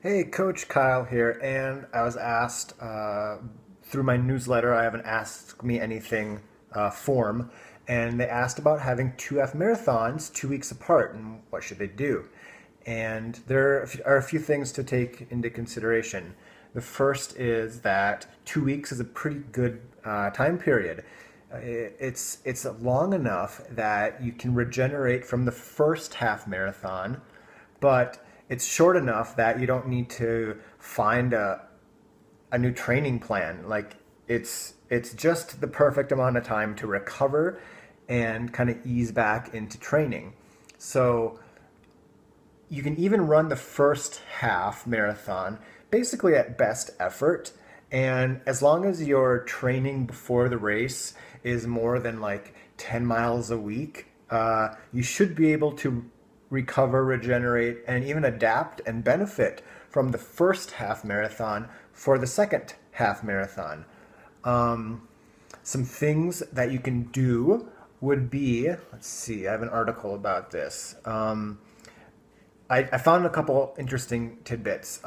Hey, Coach Kyle here, and I was asked through my newsletter. I have an Ask Me Anything form, and they asked about having two half marathons 2 weeks apart and what should they do. And there are a few things to take into consideration. The first is that 2 weeks is a pretty good time period. It's long enough that you can regenerate from the first half marathon, but it's short enough that you don't need to find a new training plan. Like it's just the perfect amount of time to recover and kind of ease back into training. So you can even run the first half marathon basically at best effort. And as long as your training before the race is more than like 10 miles a week, you should be able to recover, regenerate, and even adapt and benefit from the first half marathon for the second half marathon. Some things that you can do would be, let's see, I have an article about this. I found a couple interesting tidbits.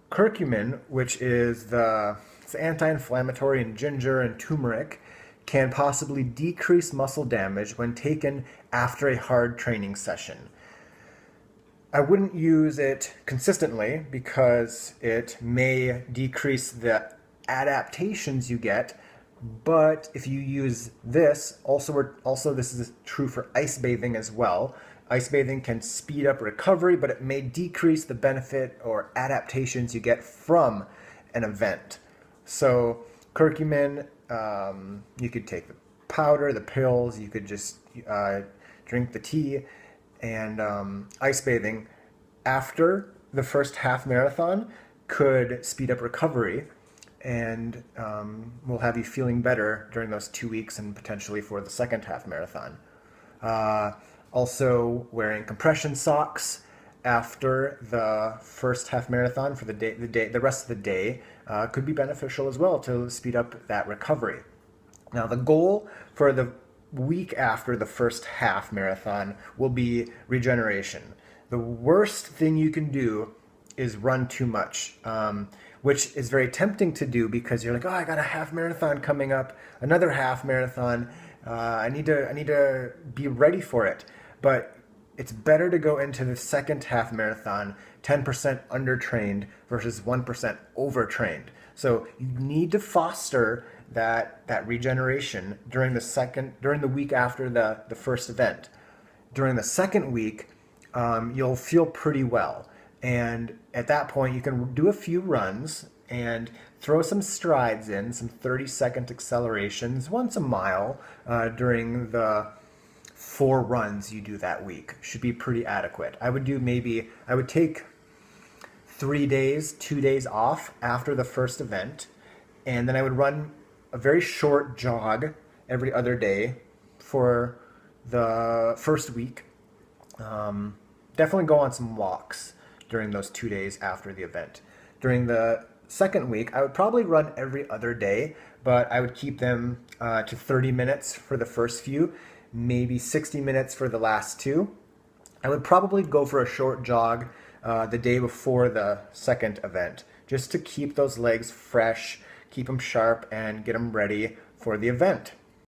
Curcumin, which is it's anti-inflammatory in ginger and turmeric, can possibly decrease muscle damage when taken after a hard training session. I wouldn't use it consistently because it may decrease the adaptations you get, but if you use this, also this is true for ice bathing as well. Ice bathing can speed up recovery, but it may decrease the benefit or adaptations you get from an event. So curcumin, you could take the powder, the pills, you could just drink the tea, and ice bathing after the first half marathon could speed up recovery and will have you feeling better during those 2 weeks and potentially for the second half marathon. Also, wearing compression socks after the first half marathon for the rest of the day could be beneficial as well to speed up that recovery. Now, the goal for the week after the first half marathon will be regeneration. The worst thing you can do is run too much, which is very tempting to do because you're like, oh, I got a half marathon coming up, another half marathon. I need to be ready for it. But it's better to go into the second half marathon 10% undertrained versus 1% overtrained. So you need to foster that regeneration during the week after the first event. During the second week, you'll feel pretty well. And at that point, you can do a few runs and throw some strides in, some 30-second accelerations once a mile during the 4 runs you do that week. Should be pretty adequate. I would take 3 days, 2 days off after the first event, and then I would run a very short jog every other day for the first week. Definitely go on some walks during those 2 days after the event. During the second week, I would probably run every other day, but I would keep them to 30 minutes for the first few, maybe 60 minutes for the last 2. I would probably go for a short jog the day before the second event, just to keep those legs fresh, keep them sharp, and get them ready for the event.